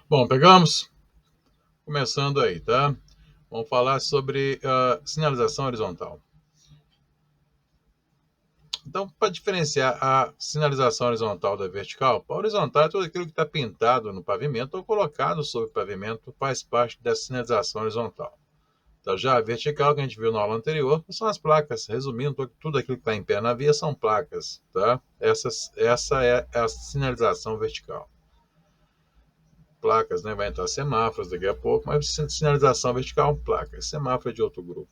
Bom, pegamos? Começando aí, tá? Vamos falar sobre sinalização horizontal. Então, para diferenciar a sinalização horizontal da vertical, a horizontal é tudo aquilo que está pintado no pavimento ou colocado sobre o pavimento faz parte da sinalização horizontal. Então, já a vertical, que a gente viu na aula anterior, são as placas. Resumindo, tudo aquilo que está em pé na via são placas, tá? Essa é a sinalização vertical. Placas, né? Vai entrar semáforos daqui a pouco, mas sinalização vertical, placas. Semáforo é de outro grupo.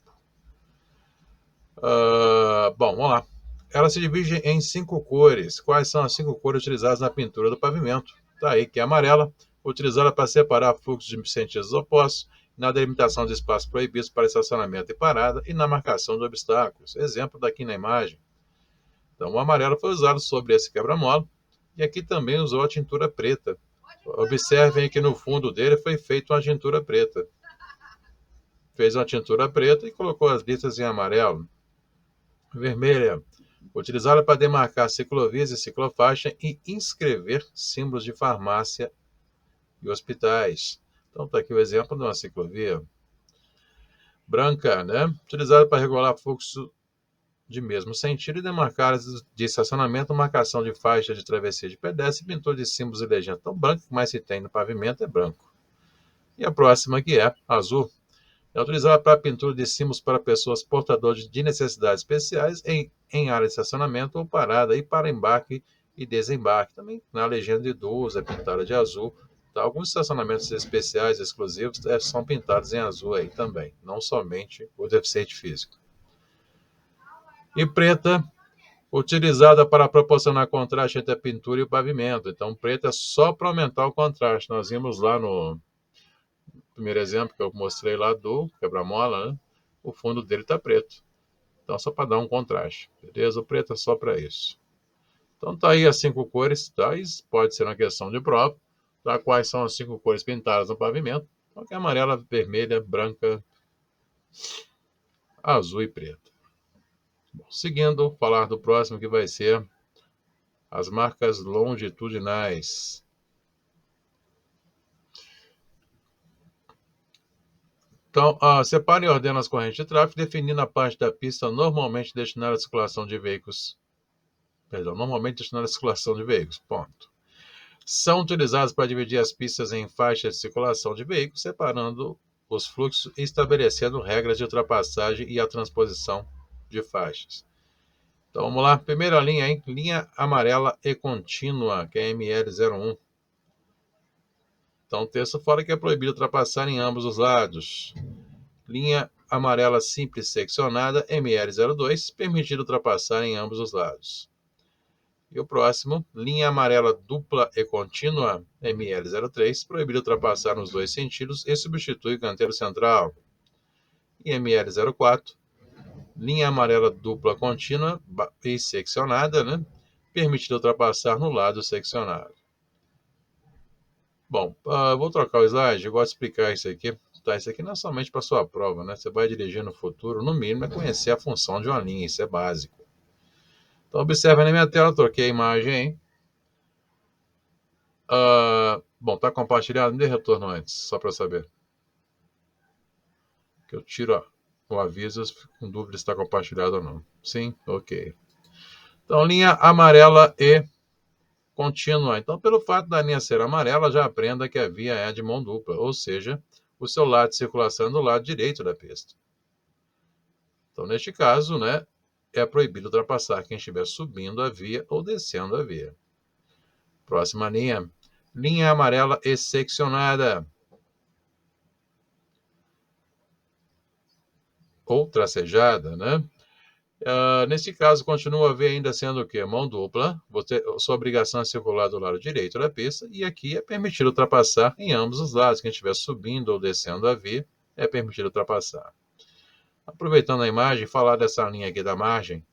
Bom, vamos lá. Ela se divide em 5 cores. Quais são as 5 cores utilizadas na pintura do pavimento? Tá aí, que é amarela, utilizada para separar fluxos de sentidos opostos, na delimitação de espaços proibidos para estacionamento e parada e na marcação de obstáculos. Exemplo daqui na imagem. Então, o amarelo foi usado sobre esse quebra-mola e aqui também usou a tintura preta. Observem que no fundo dele foi feita uma tintura preta. Fez uma tintura preta e colocou as listas em amarelo. Vermelha, utilizada para demarcar ciclovias e ciclofaixa e inscrever símbolos de farmácia e hospitais. Então está aqui o exemplo de uma ciclovia. Branca, né? Utilizada para regular fluxo de mesmo sentido e demarcar de estacionamento, marcação de faixa de travessia de pedestre e pintura de símbolos e legendas. Então, branco que mais se tem no pavimento é branco. E a próxima que é azul. É utilizada para pintura de símbolos para pessoas portadoras de necessidades especiais em área de estacionamento ou parada e para embarque e desembarque. Também na legenda de idoso é pintada de azul. Tá? Alguns estacionamentos especiais, exclusivos, são pintados em azul aí também, não somente o deficiente físico. E preta, utilizada para proporcionar contraste entre a pintura e o pavimento. Então, preta é só para aumentar o contraste. Nós vimos lá no primeiro exemplo que eu mostrei lá do quebra-mola, né? O fundo dele está preto. Então, só para dar um contraste, beleza? O preto é só para isso. Então, tá aí as 5 cores, tá? Isso pode ser uma questão de prova, tá? Quais são as 5 cores pintadas no pavimento? Então, que é amarela, vermelha, branca, azul e preta. Bom, seguindo, falar do próximo que vai ser as marcas longitudinais. Então, separe e ordena as correntes de tráfego, definindo a parte da pista normalmente destinada à circulação de veículos. Perdão, normalmente destinada à circulação de veículos. Ponto. São utilizados para dividir as pistas em faixas de circulação de veículos, separando os fluxos e estabelecendo regras de ultrapassagem e a transposição de faixas. Então vamos lá, primeira linha, hein? Linha amarela e contínua, que é ML01. Então o texto fala que é proibido ultrapassar em ambos os lados. Linha amarela simples seccionada, ML02, permitido ultrapassar em ambos os lados. E o próximo, linha amarela dupla e contínua, ML03, proibido ultrapassar nos dois sentidos e substitui o canteiro central. E ML04, linha amarela dupla contínua e seccionada, né? Permitido ultrapassar no lado seccionado. Bom, vou trocar o slide, eu gosto de explicar isso aqui. Tá, isso aqui não é somente para sua prova, né? Você vai dirigir no futuro, no mínimo é conhecer a função de uma linha, isso é básico. Então, observa na minha tela, troquei a imagem, hein? Bom, tá compartilhado? Me dê retorno antes, só para saber. Que eu tiro o aviso, com dúvida se está compartilhado ou não. Sim? Ok. Então, linha amarela e contínua. Então, pelo fato da linha ser amarela, já aprenda que a via é de mão dupla, ou seja, o seu lado de circulação é do lado direito da pista. Então, neste caso, né, é proibido ultrapassar quem estiver subindo a via ou descendo a via. Próxima linha. Linha amarela e seccionada. Ou tracejada, né? Nesse caso, continua a via ainda sendo o quê? Mão dupla. Sua obrigação é circular do lado direito da pista. E aqui é permitido ultrapassar em ambos os lados. Quem estiver subindo ou descendo a via, é permitido ultrapassar. Aproveitando a imagem, falar dessa linha aqui da margem,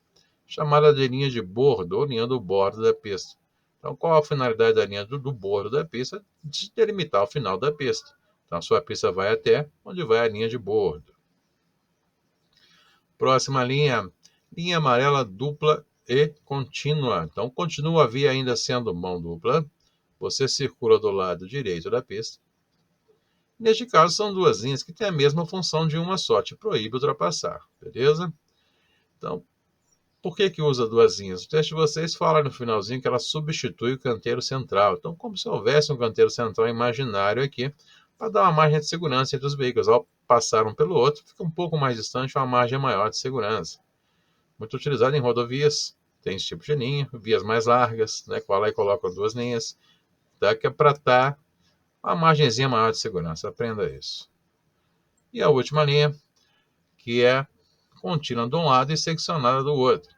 chamada de linha de bordo ou linha do bordo da pista. Então, qual a finalidade da linha do bordo da pista? De delimitar o final da pista. Então, a sua pista vai até onde vai a linha de bordo. Próxima linha, linha amarela dupla e contínua. Então, continua a via ainda sendo mão dupla. Você circula do lado direito da pista Neste caso, são duas linhas que têm a mesma função de uma só, te proíbe ultrapassar, beleza? Então, por que usa duas linhas? O teste de vocês fala no finalzinho que ela substitui o canteiro central. Então, como se houvesse um canteiro central imaginário aqui, para dar uma margem de segurança entre os veículos. Ao passar um pelo outro, fica um pouco mais distante, uma margem maior de segurança. Muito utilizado em rodovias, tem esse tipo de linha, vias mais largas, né, qual aí colocam duas linhas, tá, que é para estar uma margenzinha maior de segurança. Aprenda isso. E a última linha, que é contínua de um lado e seccionada do outro.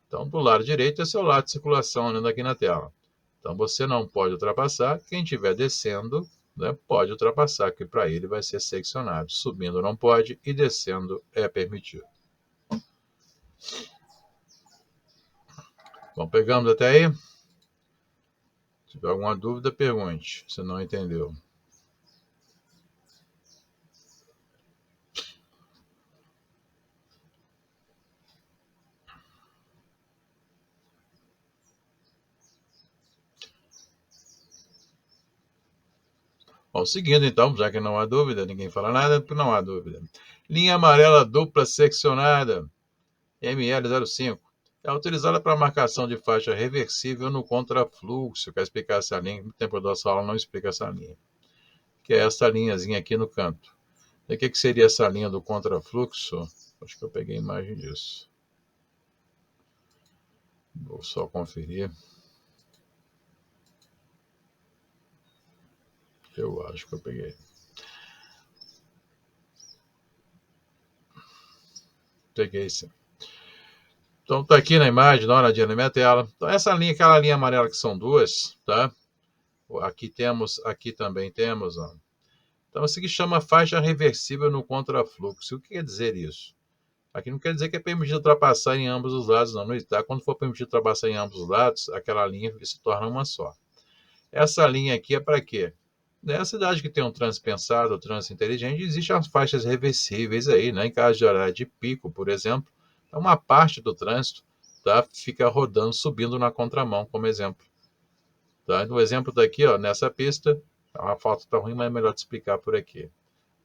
Então, do lado direito é seu lado de circulação olhando aqui na tela. Então, você não pode ultrapassar. Quem estiver descendo, né, pode ultrapassar, que para ele vai ser seccionado. Subindo não pode e descendo é permitido. Bom, pegamos até aí? Se tiver alguma dúvida, pergunte, se não entendeu. Bom, seguindo então, já que não há dúvida, ninguém fala nada, porque não há dúvida. Linha amarela dupla seccionada, ML05. É utilizada para marcação de faixa reversível no contrafluxo. Quer explicar essa linha? No tempo da nossa aula não explica essa linha. Que é essa linhazinha aqui no canto. E o que seria essa linha do contrafluxo? Acho que eu peguei a imagem disso. Vou só conferir. Eu acho que eu peguei. Peguei sim. Então tá aqui na imagem, dá uma olhadinha na minha tela. Então essa linha, aquela linha amarela que são duas, tá? Aqui temos, aqui também temos, ó. Então isso aqui chama faixa reversível no contrafluxo. O que quer dizer isso? Aqui não quer dizer que é permitido ultrapassar em ambos os lados, não. Não está. Quando for permitido ultrapassar em ambos os lados, aquela linha se torna uma só. Essa linha aqui é para quê? Nessa cidade que tem um trânsito pensado, um trânsito inteligente, existem as faixas reversíveis aí, né? Em caso de horário de pico, por exemplo, uma parte do trânsito, tá, fica rodando, subindo na contramão, como exemplo. Tá? No exemplo daqui, ó, nessa pista, a foto está ruim, mas é melhor te explicar por aqui.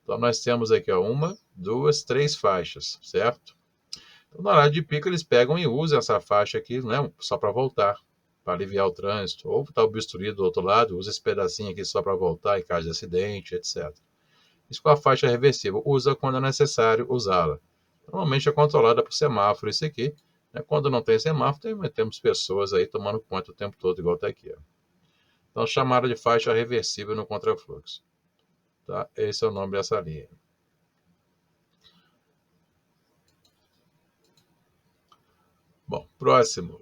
Então, nós temos aqui ó, uma, duas, três faixas, certo? Então, na hora de pico, eles pegam e usam essa faixa aqui, né, só para voltar, para aliviar o trânsito. Ou está obstruído do outro lado, usa esse pedacinho aqui só para voltar em caso de acidente, etc. Isso com a faixa reversível, usa quando é necessário usá-la. Normalmente é controlada por semáforo isso aqui. Né? Quando não tem semáforo, temos pessoas aí tomando conta o tempo todo, igual está aqui. Ó. Então, chamada de faixa reversível no contrafluxo. Tá? Esse é o nome dessa linha. Bom, próximo.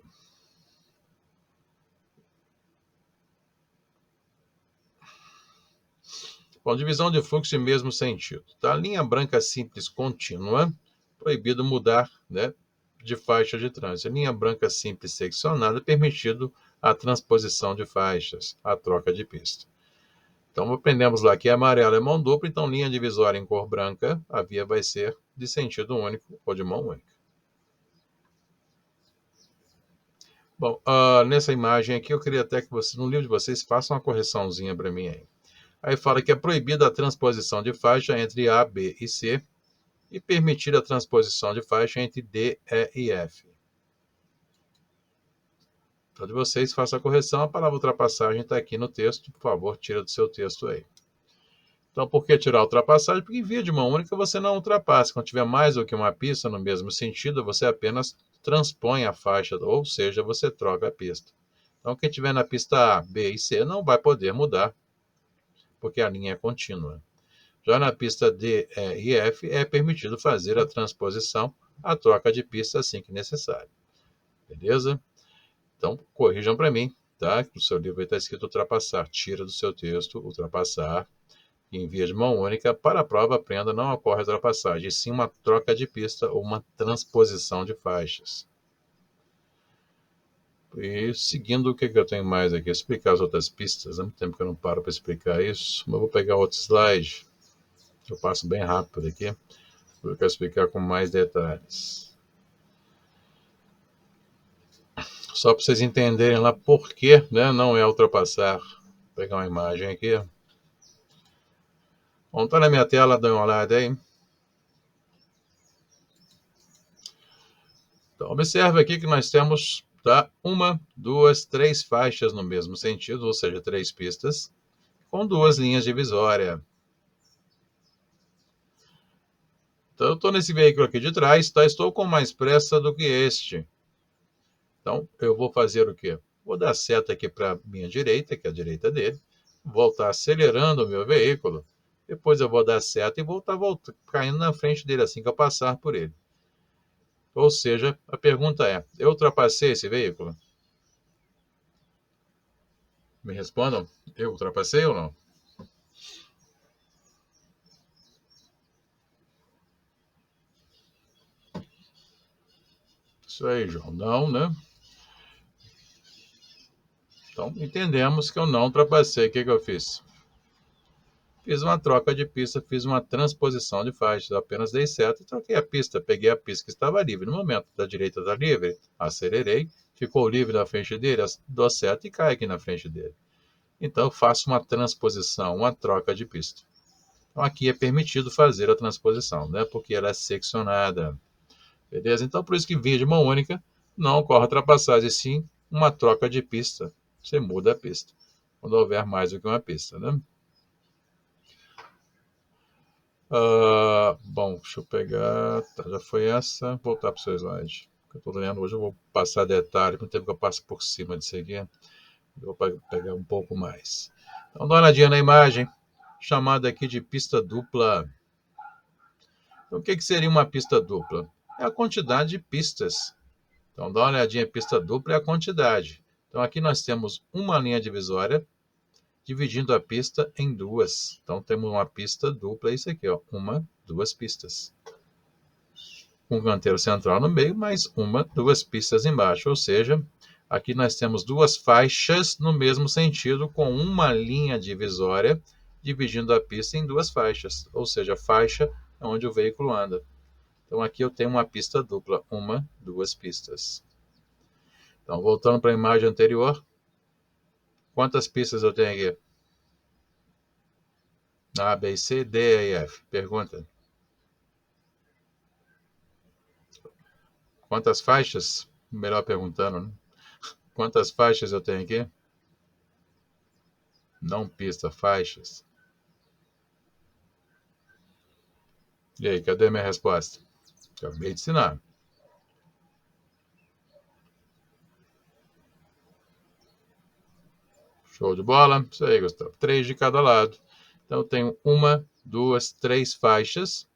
Bom, divisão de fluxo em mesmo sentido. Tá? Linha branca simples contínua, proibido mudar, né, de faixa de trânsito. Linha branca simples seccionada, permitido a transposição de faixas, a troca de pista. Então, aprendemos lá que amarelo é mão dupla, então linha divisória em cor branca, a via vai ser de sentido único ou de mão única. Bom, nessa imagem aqui, eu queria até que vocês, no livro de vocês, façam uma correçãozinha para mim aí. Aí fala que é proibida a transposição de faixa entre A, B e C e permitir a transposição de faixa entre D, E e F. Então, de vocês, faça a correção. A palavra ultrapassagem está aqui no texto. Por favor, tira do seu texto aí. Então, por que tirar a ultrapassagem? Porque em via de mão única você não ultrapassa. Quando tiver mais do que uma pista no mesmo sentido, você apenas transpõe a faixa, ou seja, você troca a pista. Então, quem estiver na pista A, B e C não vai poder mudar, porque a linha é contínua. Já na pista D, E e F é permitido fazer a transposição, a troca de pista assim que necessário. Beleza? Então, corrijam para mim, tá? No seu livro está escrito ultrapassar. Tira do seu texto ultrapassar. Em via de mão única, para a prova, aprenda, não ocorre ultrapassagem, e sim uma troca de pista ou uma transposição de faixas. E seguindo, o que eu tenho mais aqui? Explicar as outras pistas. Há muito tempo que eu não paro para explicar isso, mas eu vou pegar outro slide. Eu passo bem rápido aqui. Eu quero explicar com mais detalhes. Só para vocês entenderem lá por que, né, não é ultrapassar. Vou pegar uma imagem aqui. Bom, tá na minha tela, dá uma olhada aí. Então, observe aqui que nós temos, tá, uma, duas, três faixas no mesmo sentido, ou seja, três pistas, com duas linhas divisórias. Então, eu estou nesse veículo aqui de trás, tá? Estou com mais pressa do que este. Então, eu vou fazer o quê? Vou dar seta aqui para a minha direita, que é a direita dele, vou estar acelerando o meu veículo, depois eu vou dar seta e vou estar caindo na frente dele assim que eu passar por ele. Ou seja, a pergunta é, eu ultrapassei esse veículo? Me respondam, eu ultrapassei ou não? Isso aí, João. Não, né? Então, entendemos que eu não ultrapassei. O que eu fiz? Fiz uma troca de pista, fiz uma transposição de faixas, apenas dei seta e troquei a pista. Peguei a pista que estava livre. No momento da direita está livre, acelerei, ficou livre na frente dele, dou seta e cai aqui na frente dele. Então, eu faço uma transposição, uma troca de pista. Então, aqui é permitido fazer a transposição, né? Porque ela é seccionada. Beleza? Então, por isso que via de mão única não ocorre ultrapassagem, sim uma troca de pista. Você muda a pista. Quando houver mais do que uma pista, né? Bom, deixa eu pegar. Tá, já foi essa. Voltar para o seu slide. O que eu estou lendo hoje, eu vou passar detalhe, no tempo que eu passo por cima disso aqui. Eu vou pegar um pouco mais. Então, dá uma olhadinha na imagem, chamada aqui de pista dupla. Então, o que seria uma pista dupla? É a quantidade de pistas. Então, dá uma olhadinha, pista dupla é a quantidade. Então, aqui nós temos uma linha divisória, dividindo a pista em duas. Então, temos uma pista dupla, isso aqui, ó, uma, duas pistas. Um canteiro central no meio, mais uma, duas pistas embaixo. Ou seja, aqui nós temos duas faixas no mesmo sentido, com uma linha divisória, dividindo a pista em duas faixas. Ou seja, a faixa é onde o veículo anda. Então, aqui eu tenho uma pista dupla, uma, duas pistas. Então, voltando para a imagem anterior, quantas pistas eu tenho aqui? A, B, C, D, E, F. Pergunta. Quantas faixas? Melhor perguntando, né? Quantas faixas eu tenho aqui? Não pista, faixas. E aí, cadê minha resposta? Acabei de ensinar. Show de bola? Isso aí, Gustavo. Três de cada lado. Então, eu tenho uma, duas, três faixas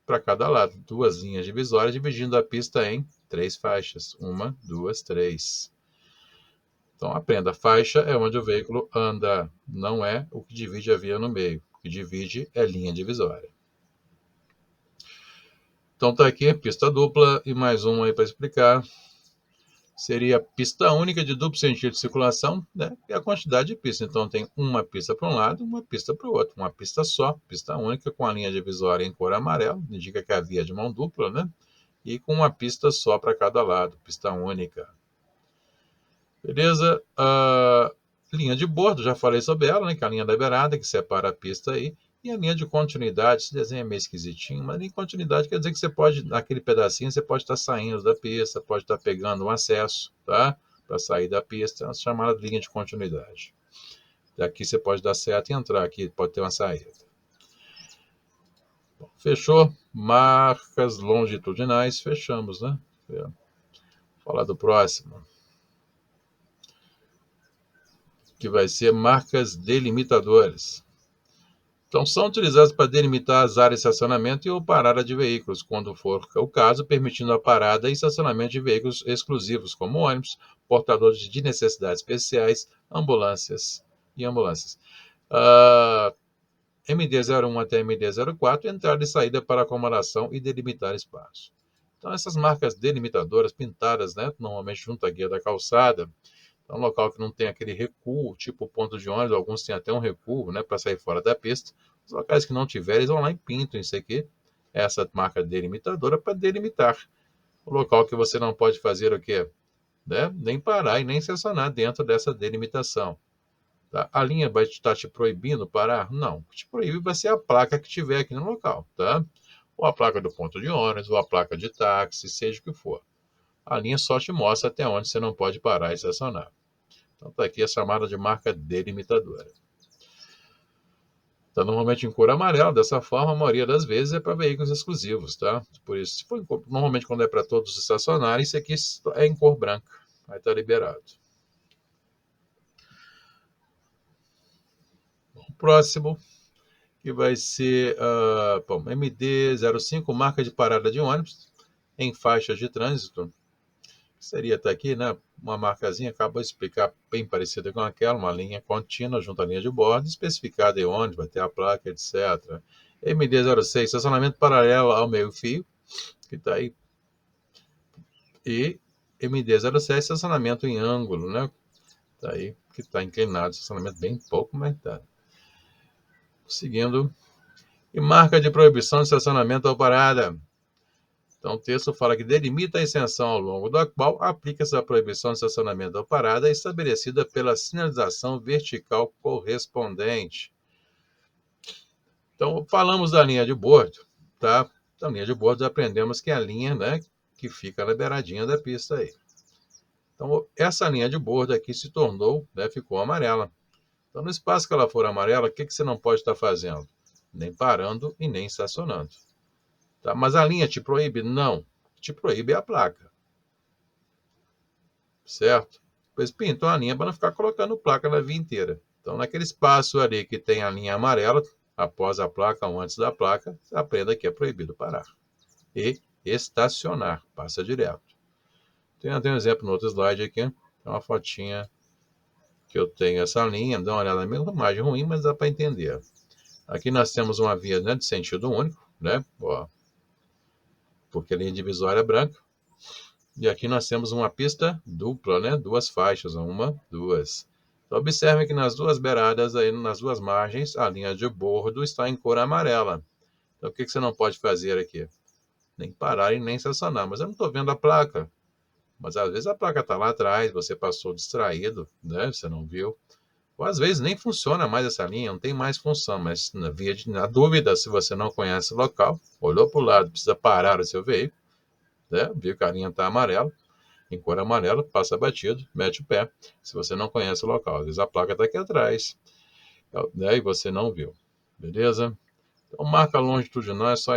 para cada lado. Duas linhas divisórias dividindo a pista em três faixas. Uma, duas, três. Então, aprenda. Faixa é onde o veículo anda. Não é o que divide a via no meio. O que divide é linha divisória. Então, está aqui, pista dupla e mais uma aí para explicar. Seria pista única de duplo sentido de circulação, né? E a quantidade de pistas. Então, tem uma pista para um lado, uma pista para o outro. Uma pista só, pista única, com a linha divisória em cor amarela, indica que é a via de mão dupla, né? E com uma pista só para cada lado, pista única. Beleza? Linha de bordo, já falei sobre ela, né? Que é a linha da beirada, que separa a pista aí. E a linha de continuidade, esse desenho é meio esquisitinho, mas linha de continuidade quer dizer que você pode, naquele pedacinho, você pode estar saindo da pista, pode estar pegando um acesso, tá? Para sair da pista, é chamada linha de continuidade. Daqui você pode dar seta e entrar aqui, pode ter uma saída. Bom, fechou? Marcas longitudinais, fechamos, né? Vou falar do próximo, que vai ser marcas delimitadoras. Então, são utilizadas para delimitar as áreas de estacionamento e ou parada de veículos, quando for o caso, permitindo a parada e estacionamento de veículos exclusivos, como ônibus, portadores de necessidades especiais, ambulâncias e ambulâncias. MD-01 até MD-04, entrada e saída para acomodação e delimitar espaço. Então, essas marcas delimitadoras pintadas, né, normalmente junto à guia da calçada, é um local que não tem aquele recuo, tipo ponto de ônibus, alguns têm até um recuo, né, para sair fora da pista. Os locais que não tiverem, eles vão lá e pintam isso aqui, essa marca delimitadora, para delimitar o local que você não pode fazer o quê? Né? Nem parar e nem estacionar dentro dessa delimitação. Tá? A linha vai estar te proibindo parar? Não. O que te proíbe vai ser a placa que tiver aqui no local, tá? Ou a placa do ponto de ônibus, ou a placa de táxi, seja o que for. A linha só te mostra até onde você não pode parar e estacionar. Então está aqui a chamada de marca delimitadora. Está normalmente em cor amarela, dessa forma, a maioria das vezes é para veículos exclusivos, tá? Por isso, se for normalmente quando é para todos estacionarem, isso aqui é em cor branca, vai estar liberado. O próximo, que vai ser MD-05, marca de parada de ônibus em faixas de trânsito. Seria até aqui, né? Uma marcazinha, acaba de explicar, bem parecida com aquela, uma linha contínua junto à linha de bordo, especificada em onde vai ter a placa, etc. MD-06, estacionamento paralelo ao meio-fio, que está aí. E MD-07, estacionamento em ângulo, né? Está aí, que está inclinado, estacionamento bem pouco, mas tá. Seguindo. E marca de proibição de estacionamento ou parada. Então, o texto fala que delimita a extensão ao longo da qual aplica-se a proibição de estacionamento ou parada estabelecida pela sinalização vertical correspondente. Então, falamos da linha de bordo, tá? Então, linha de bordo, aprendemos que é a linha, né, que fica na beiradinha da pista aí. Então, essa linha de bordo aqui se tornou, né, ficou amarela. Então, no espaço que ela for amarela, o que você não pode estar fazendo? Nem parando e nem estacionando. Tá? Mas a linha te proíbe? Não. Te proíbe a placa. Certo? Pois pintam a linha para não ficar colocando placa na via inteira. Então, naquele espaço ali que tem a linha amarela, após a placa ou antes da placa, aprenda que é proibido parar. E estacionar, passa direto. Tem um exemplo no outro slide aqui, é uma fotinha que eu tenho essa linha, dá uma olhada, mesmo imagem ruim, mas dá para entender. Aqui nós temos uma via, né, de sentido único, né? Ó, porque a linha divisória é branca. E aqui nós temos uma pista dupla, né? Duas faixas, uma, duas. Então, observe que nas duas beiradas, aí, nas duas margens, a linha de bordo está em cor amarela. Então, o que você não pode fazer aqui? Nem parar e nem estacionar. Mas eu não estou vendo a placa. Mas às vezes a placa está lá atrás, você passou distraído, né? Você não viu. Ou às vezes nem funciona mais essa linha, não tem mais função. Mas na dúvida, se você não conhece o local, olhou para o lado, precisa parar o seu veículo, né? Viu que a linha está amarela, em cor amarela, passa batido, mete o pé, se você não conhece o local. Às vezes a placa está aqui atrás, né, e você não viu. Beleza? Então, marca longitudinal é só